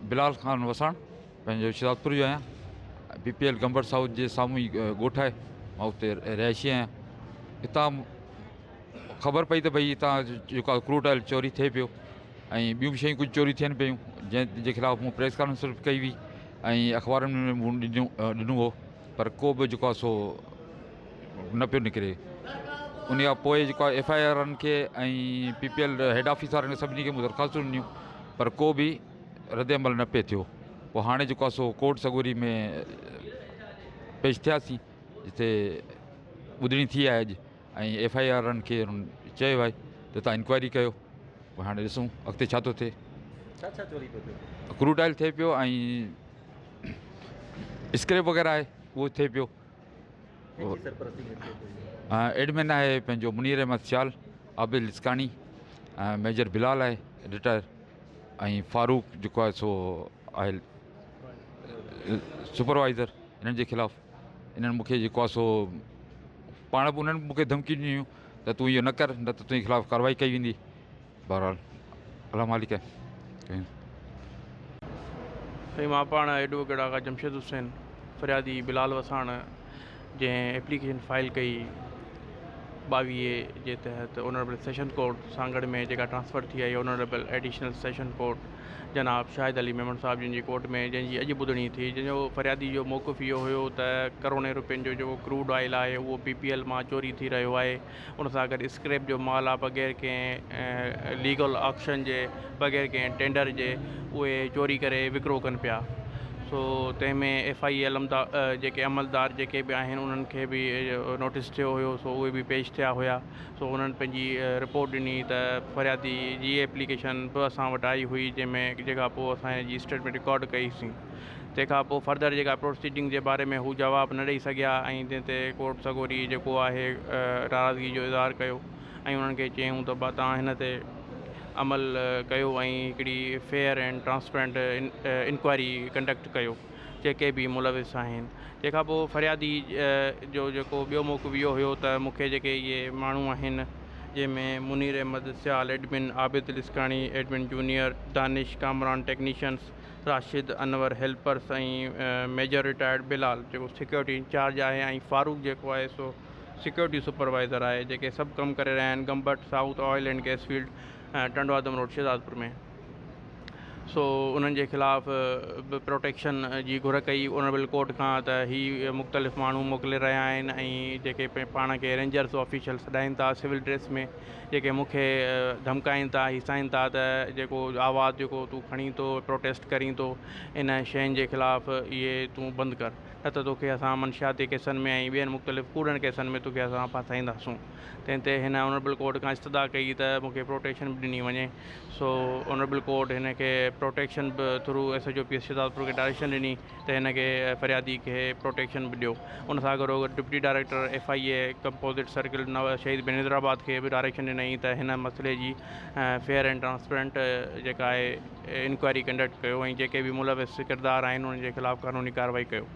बिलाल ख़ान वसाण पंहिंजो शिदातपुर जो आहियां। BPL गंबर साउथ जे साम्हूं ई ॻोठ आहे, मां उते रहिशी आहियां। हितां ख़बर पई त भई हितां जेको आहे क्रूड ऑयल चोरी थिए पियो ऐं ॿियूं बि शयूं कुझु चोरी थियनि पियूं, जंहिंजे ख़िलाफ़ु मूं प्रेस कॉन्फ्रेंस कई हुई ऐं अख़बारुनि में मूं ॾिनो हो, पर को बि जेको आहे सो न पियो निकिरे। उन खां पोइ जेको आहे FIRनि खे ऐं PPL हेड ऑफिस वारनि खे सभिनी खे मूं दरख़्वास्तूं ॾिनियूं, पर को बि रद्द अमल न पियो थियो। पोइ हाणे जेको आहे सो कोर्ट सगोरी में पेश थियासीं, जिते ॿुधणी थी आहे अॼु, ऐं FIRनि खे चयो आहे त तव्हां इंक्वायरी कयो। पोइ हाणे ॾिसूं अॻिते छा थो थिए। छा चोरी पियो थिए? क्रूड ऑयल थिए पियो ऐं स्क्रैप वग़ैरह आहे उहो थिए पियो। एडमिन आहे पंहिंजो मुनीर अहमद सियाल, आबिद लिस्कानी, मेजर बिलाल आहे रिटायर, ऐं फारूक जेको आहे सो आहे सुपरवाइज़र। इन्हनि जे ख़िलाफ़ु इन्हनि मूंखे जेको आहे सो पाण बि उन्हनि मूंखे धमकी ॾिनियूं त तूं इहो न कर, न त तुंहिंजे ख़िलाफ़ु कार्रवाई कई वेंदी। बहरहाल अला मालिक आहे। साईं, मां पाण एडवोकेट आगा जमशेद हुसैन फ़रियादी बिलाल वसाण जंहिं एप्लीकेशन फाइल कई 22 जे तहत ऑनरेबल सेशन कोर्ट सांगड़ में जेका ट्रांसफ़र थी आई ऑनरेबल एडिशनल सेशन कोर्ट जनाब शाहिद अली मेमन साहब जिन जी कोर्ट में, जंहिंजी अॼु ॿुधणी थी, जंहिंजो फ़रियादी जो मौक़िफ़ इहो हुयो त करोड़े रुपयनि जो जेको क्रूड ऑयल आहे उहो BPL मां चोरी थी रहियो आहे। उन सां गॾु स्क्रैप जो माल आहे बग़ैर कंहिं लीगल ऑक्शन जे, बग़ैर कंहिं टेंडर जे उहे चोरी करे विकिरो कनि पिया। सो तंहिंमें FIL जेके अमलदार जेके बि आहिनि उन्हनि खे बि नोटिस थियो हुयो, सो उहे बि पेश थिया हुया। सो उन्हनि पंहिंजी रिपोर्ट ॾिनी त फ़रियादी जी एप्लीकेशन बि असां वटि आई हुई, जंहिंमें जेका पोइ असां जी स्टेटमेंट रिकॉर्ड कईसीं। तंहिंखां पोइ फर्दर जेका प्रोसीडिंग जे बारे में हू जवाबु न ॾेई सघिया ऐं जंहिं ते कोर्ट सगोरी जेको आहे नाराज़गी जो इज़हार कयो ऐं उन्हनि खे चयूं त तव्हां हिन ते अमल कयो ऐं हिकिड़ी fair and transparent inquiry conduct कयो जेके बि मुलविस आहिनि। तंहिंखां पोइ फ़रियादी जो जेको ॿियो मौक़िफ़ इहो हुयो त मूंखे जेके इहे माण्हू आहिनि, जंहिंमें Munir Ahmed Sial admin, Abid Liskani admin junior, Danish Kamran technicians, Rashid Anwar helpers ऐं मेजर रिटायर्ड बिलाल जेको सिक्योरिटी इंचार्ज आहे, ऐं फारूक जेको आहे सो सिक्योरिटी सुपरवाइज़र आहे, जेके सभु कमु करे रहिया आहिनि Gambat south oil and gas field टंडवादम रोड शिदातपुर में। सो उन्हनि जे ख़िलाफ़ु बि प्रोटेक्शन जी घुर कई ऑनरेबल कोर्ट खां त ही मुख़्तलिफ़ माण्हू मोकिले रहिया आहिनि ऐं जेके पाण खे रेंजर्स ऑफिशियल सॾाइनि था सिविल ड्रेस में, जेके मूंखे धमकाइनि था, हिसाइनि था त जेको आवाज़ु जेको तूं खणी थो प्रोटेस्ट करीं थो, इन शयुनि जे ख़िलाफ़ु इहे तूं बंदि कर, न त तोखे असां मनशियाती केसनि में ऐं ॿियनि मुख़्तलिफ़ कूड़नि केसनि में तोखे असां फासाईंदासूं। तंहिं ते हिन ऑनरेबल कोर्ट खां इस्तदा कई त मूंखे प्रोटेक्शन बि ॾिनी वञे। सो ऑनरेबल कोर्ट हिन खे प्रोटेक्शन बि थ्रू SHOP शिदातपुर खे डायरेक्शन ॾिनी त हिन खे फ़रियादी खे प्रोटेक्शन बि ॾियो। उन सां गॾो गॾु deputy director FIA composite circle शहीद बिन हैदराबाद खे बि डायरेक्शन ॾिनई त हिन मसइले जी फेयर एंड ट्रांसपेरेंट जेका आहे इंक्वायरी कंडक्ट कयो ऐं जेके बि मुलविस किरदार आहिनि उन्हनि जे ख़िलाफ़ु क़ानूनी कार्रवाई कयो।